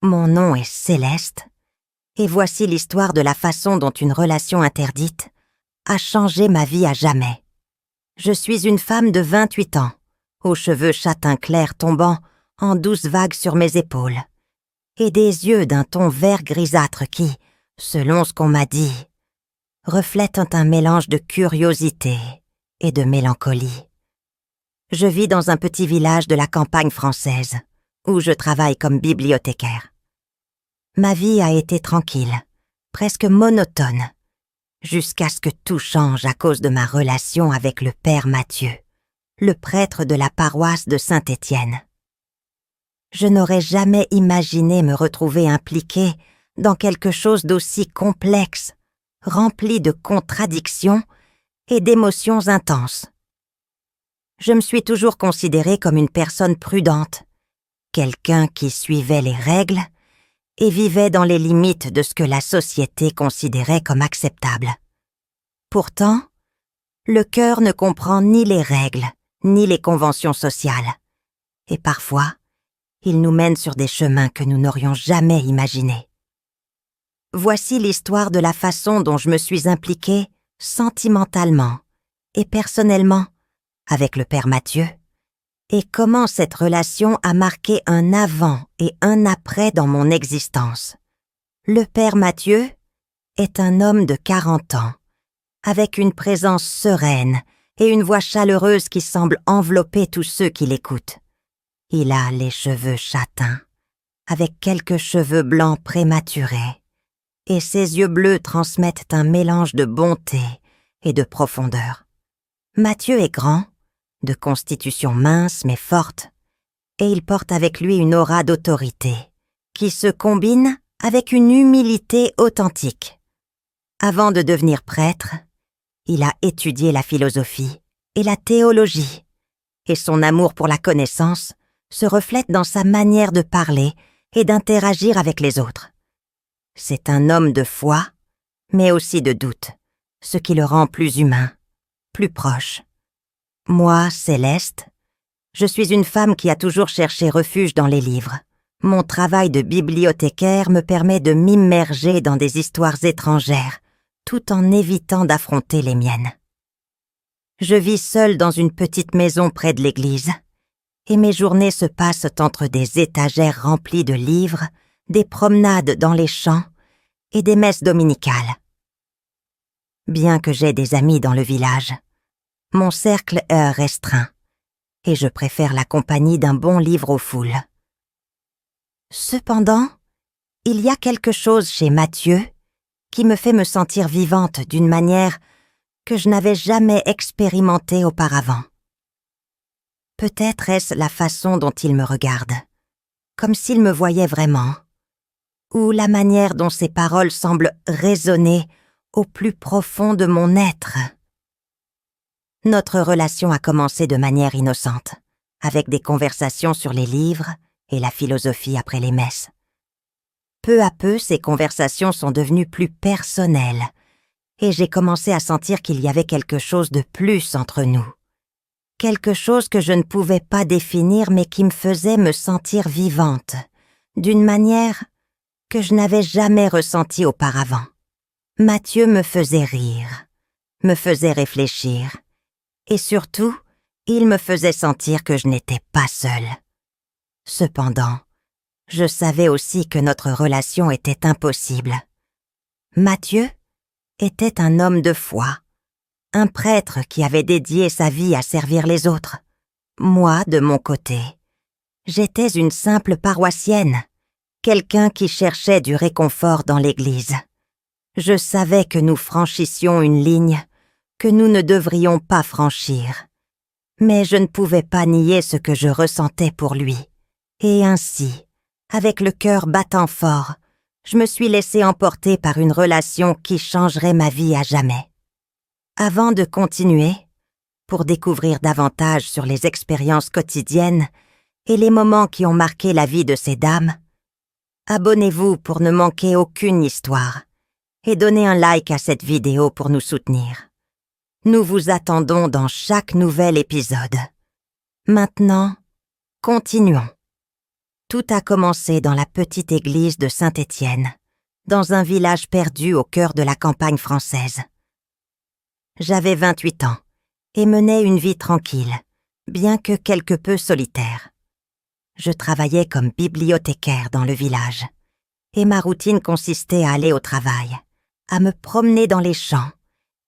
Mon nom est Céleste, et voici l'histoire de la façon dont une relation interdite a changé ma vie à jamais. Je suis une femme de 28 ans, aux cheveux châtain clair tombant en douces vagues sur mes épaules, et des yeux d'un ton vert grisâtre qui, selon ce qu'on m'a dit, reflètent un mélange de curiosité et de mélancolie. Je vis dans un petit village de la campagne française, où je travaille comme bibliothécaire. Ma vie a été tranquille, presque monotone, jusqu'à ce que tout change à cause de ma relation avec le père Mathieu, le prêtre de la paroisse de Saint-Étienne. Je n'aurais jamais imaginé me retrouver impliquée dans quelque chose d'aussi complexe, rempli de contradictions et d'émotions intenses. Je me suis toujours considérée comme une personne prudente, quelqu'un qui suivait les règles et vivait dans les limites de ce que la société considérait comme acceptable. Pourtant, le cœur ne comprend ni les règles, ni les conventions sociales, et parfois, il nous mène sur des chemins que nous n'aurions jamais imaginés. Voici l'histoire de la façon dont je me suis impliquée sentimentalement et personnellement avec le père Mathieu, et comment cette relation a marqué un avant et un après dans mon existence. Le père Mathieu est un homme de 40 ans, avec une présence sereine et une voix chaleureuse qui semble envelopper tous ceux qui l'écoutent. Il a les cheveux châtains, avec quelques cheveux blancs prématurés, et ses yeux bleus transmettent un mélange de bonté et de profondeur. Mathieu est grand, de constitution mince mais forte, et il porte avec lui une aura d'autorité, qui se combine avec une humilité authentique. Avant de devenir prêtre, il a étudié la philosophie et la théologie, et son amour pour la connaissance se reflète dans sa manière de parler et d'interagir avec les autres. C'est un homme de foi, mais aussi de doute, ce qui le rend plus humain, plus proche. Moi, Céleste, je suis une femme qui a toujours cherché refuge dans les livres. Mon travail de bibliothécaire me permet de m'immerger dans des histoires étrangères, tout en évitant d'affronter les miennes. Je vis seule dans une petite maison près de l'église, et mes journées se passent entre des étagères remplies de livres, des promenades dans les champs et des messes dominicales. Bien que j'aie des amis dans le village, mon cercle est restreint, et je préfère la compagnie d'un bon livre aux foules. Cependant, il y a quelque chose chez Mathieu qui me fait me sentir vivante d'une manière que je n'avais jamais expérimentée auparavant. Peut-être est-ce la façon dont il me regarde, comme s'il me voyait vraiment, ou la manière dont ses paroles semblent résonner au plus profond de mon être. Notre relation a commencé de manière innocente, avec des conversations sur les livres et la philosophie après les messes. Peu à peu, ces conversations sont devenues plus personnelles, et j'ai commencé à sentir qu'il y avait quelque chose de plus entre nous. Quelque chose que je ne pouvais pas définir mais qui me faisait me sentir vivante, d'une manière que je n'avais jamais ressentie auparavant. Mathieu me faisait rire, me faisait réfléchir, et surtout, il me faisait sentir que je n'étais pas seule. Cependant, je savais aussi que notre relation était impossible. Mathieu était un homme de foi, un prêtre qui avait dédié sa vie à servir les autres. Moi, de mon côté, j'étais une simple paroissienne, quelqu'un qui cherchait du réconfort dans l'Église. Je savais que nous franchissions une ligne que nous ne devrions pas franchir, mais je ne pouvais pas nier ce que je ressentais pour lui. Et ainsi, avec le cœur battant fort, je me suis laissée emporter par une relation qui changerait ma vie à jamais. Avant de continuer, pour découvrir davantage sur les expériences quotidiennes et les moments qui ont marqué la vie de ces dames, abonnez-vous pour ne manquer aucune histoire et donnez un like à cette vidéo pour nous soutenir. Nous vous attendons dans chaque nouvel épisode. Maintenant, continuons. Tout a commencé dans la petite église de Saint-Étienne, dans un village perdu au cœur de la campagne française. J'avais 28 ans et menais une vie tranquille, bien que quelque peu solitaire. Je travaillais comme bibliothécaire dans le village, et ma routine consistait à aller au travail, à me promener dans les champs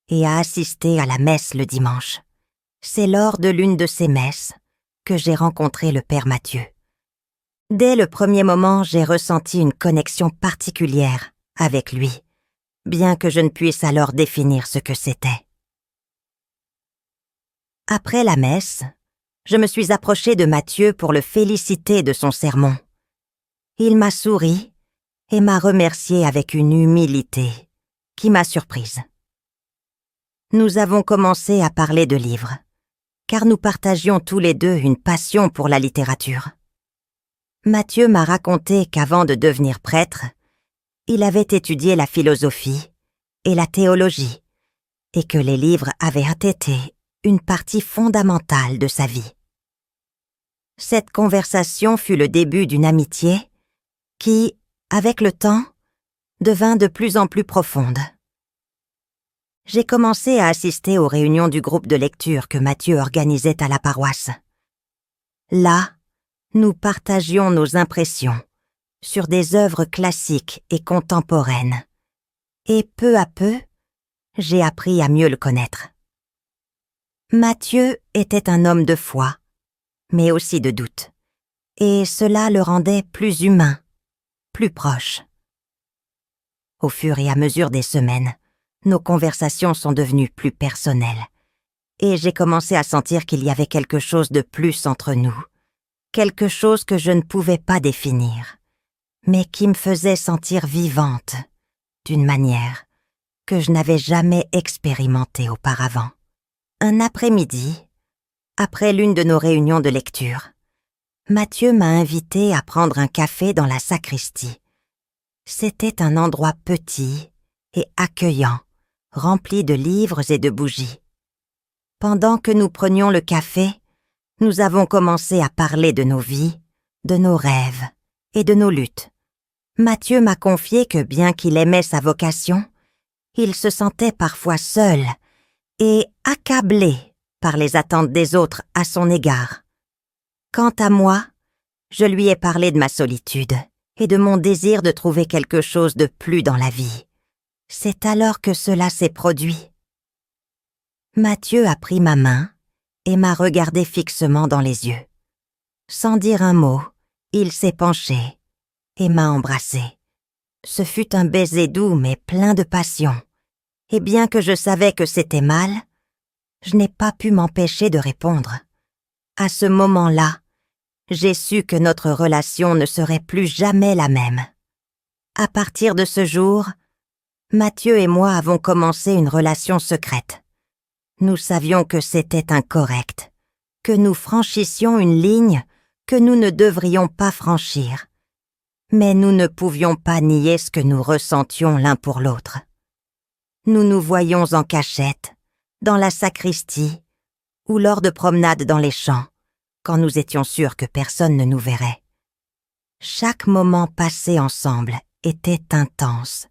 et à assister à la messe le dimanche. C'est lors de l'une de ces messes que j'ai rencontré le père Mathieu. Dès le premier moment, j'ai ressenti une connexion particulière avec lui, bien que je ne puisse alors définir ce que c'était. Après la messe, je me suis approchée de Mathieu pour le féliciter de son sermon. Il m'a souri et m'a remercié avec une humilité qui m'a surprise. Nous avons commencé à parler de livres, car nous partagions tous les deux une passion pour la littérature. Mathieu m'a raconté qu'avant de devenir prêtre, il avait étudié la philosophie et la théologie, et que les livres avaient été une partie fondamentale de sa vie. Cette conversation fut le début d'une amitié qui, avec le temps, devint de plus en plus profonde. J'ai commencé à assister aux réunions du groupe de lecture que Mathieu organisait à la paroisse. Là, nous partagions nos impressions sur des œuvres classiques et contemporaines, et peu à peu, j'ai appris à mieux le connaître. Mathieu était un homme de foi, mais aussi de doute, et cela le rendait plus humain, plus proche. Au fur et à mesure des semaines, nos conversations sont devenues plus personnelles, et j'ai commencé à sentir qu'il y avait quelque chose de plus entre nous, quelque chose que je ne pouvais pas définir, mais qui me faisait sentir vivante, d'une manière que je n'avais jamais expérimentée auparavant. Un après-midi, après l'une de nos réunions de lecture, Mathieu m'a invité à prendre un café dans la sacristie. C'était un endroit petit et accueillant, rempli de livres et de bougies. Pendant que nous prenions le café, nous avons commencé à parler de nos vies, de nos rêves et de nos luttes. Mathieu m'a confié que bien qu'il aimait sa vocation, il se sentait parfois seul et accablé par les attentes des autres à son égard. Quant à moi, je lui ai parlé de ma solitude et de mon désir de trouver quelque chose de plus dans la vie. C'est alors que cela s'est produit. Mathieu a pris ma main et m'a regardé fixement dans les yeux. Sans dire un mot, il s'est penché et m'a embrassé. Ce fut un baiser doux mais plein de passion, et bien que je savais que c'était mal, je n'ai pas pu m'empêcher de répondre. À ce moment-là, j'ai su que notre relation ne serait plus jamais la même. À partir de ce jour, Mathieu et moi avons commencé une relation secrète. Nous savions que c'était incorrect, que nous franchissions une ligne que nous ne devrions pas franchir. Mais nous ne pouvions pas nier ce que nous ressentions l'un pour l'autre. Nous nous voyions en cachette, dans la sacristie, ou lors de promenades dans les champs, quand nous étions sûrs que personne ne nous verrait. Chaque moment passé ensemble était intense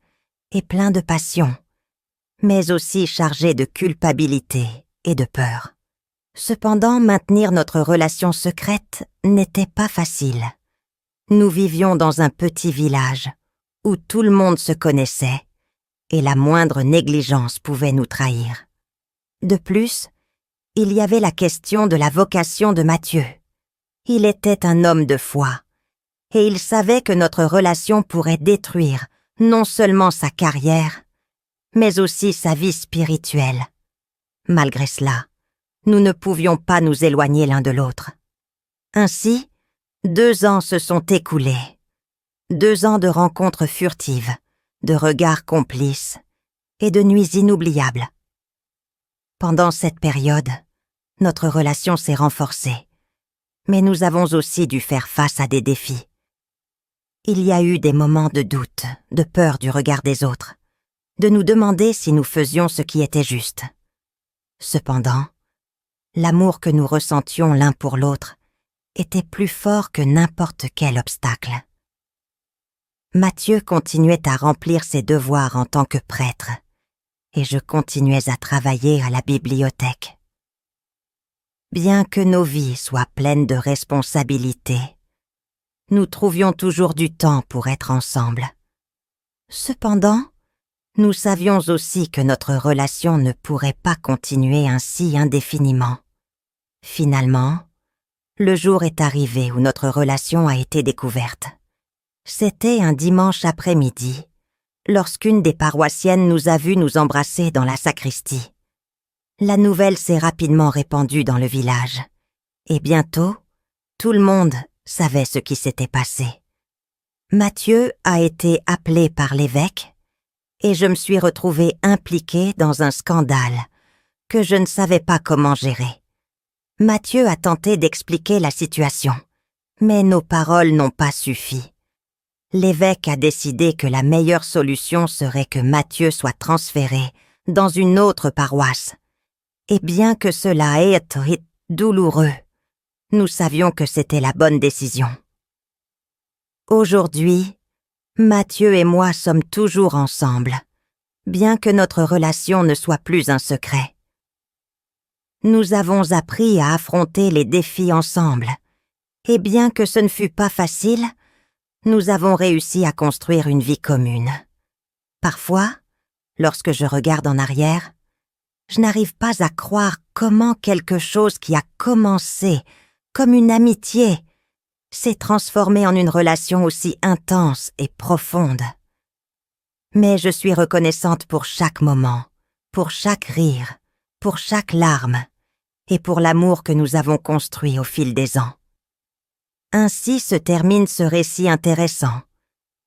et plein de passion, mais aussi chargé de culpabilité et de peur. Cependant, maintenir notre relation secrète n'était pas facile. Nous vivions dans un petit village où tout le monde se connaissait et la moindre négligence pouvait nous trahir. De plus, il y avait la question de la vocation de Mathieu. Il était un homme de foi, et il savait que notre relation pourrait détruire non seulement sa carrière, mais aussi sa vie spirituelle. Malgré cela, nous ne pouvions pas nous éloigner l'un de l'autre. Ainsi, 2 ans se sont écoulés. 2 ans de rencontres furtives, de regards complices et de nuits inoubliables. Pendant cette période, notre relation s'est renforcée, mais nous avons aussi dû faire face à des défis. Il y a eu des moments de doute, de peur du regard des autres, de nous demander si nous faisions ce qui était juste. Cependant, l'amour que nous ressentions l'un pour l'autre était plus fort que n'importe quel obstacle. Mathieu continuait à remplir ses devoirs en tant que prêtre, et je continuais à travailler à la bibliothèque. Bien que nos vies soient pleines de responsabilités, nous trouvions toujours du temps pour être ensemble. Cependant, nous savions aussi que notre relation ne pourrait pas continuer ainsi indéfiniment. Finalement, le jour est arrivé où notre relation a été découverte. C'était un dimanche après-midi, lorsqu'une des paroissiennes nous a vus nous embrasser dans la sacristie. La nouvelle s'est rapidement répandue dans le village, et bientôt, tout le monde savait ce qui s'était passé. Mathieu a été appelé par l'évêque, et je me suis retrouvée impliquée dans un scandale que je ne savais pas comment gérer. Mathieu a tenté d'expliquer la situation, mais nos paroles n'ont pas suffi. L'évêque a décidé que la meilleure solution serait que Mathieu soit transféré dans une autre paroisse. Et bien que cela ait été douloureux, nous savions que c'était la bonne décision. Aujourd'hui, Mathieu et moi sommes toujours ensemble, bien que notre relation ne soit plus un secret. Nous avons appris à affronter les défis ensemble, et bien que ce ne fut pas facile, nous avons réussi à construire une vie commune. Parfois, lorsque je regarde en arrière, je n'arrive pas à croire comment quelque chose qui a commencé comme une amitié s'est transformé en une relation aussi intense et profonde. Mais je suis reconnaissante pour chaque moment, pour chaque rire, pour chaque larme, et pour l'amour que nous avons construit au fil des ans. Ainsi se termine ce récit intéressant.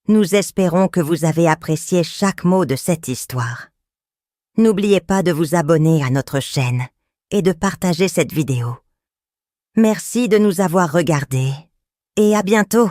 Nous espérons que vous avez apprécié chaque mot de cette histoire. N'oubliez pas de vous abonner à notre chaîne et de partager cette vidéo. Merci de nous avoir regardés et à bientôt!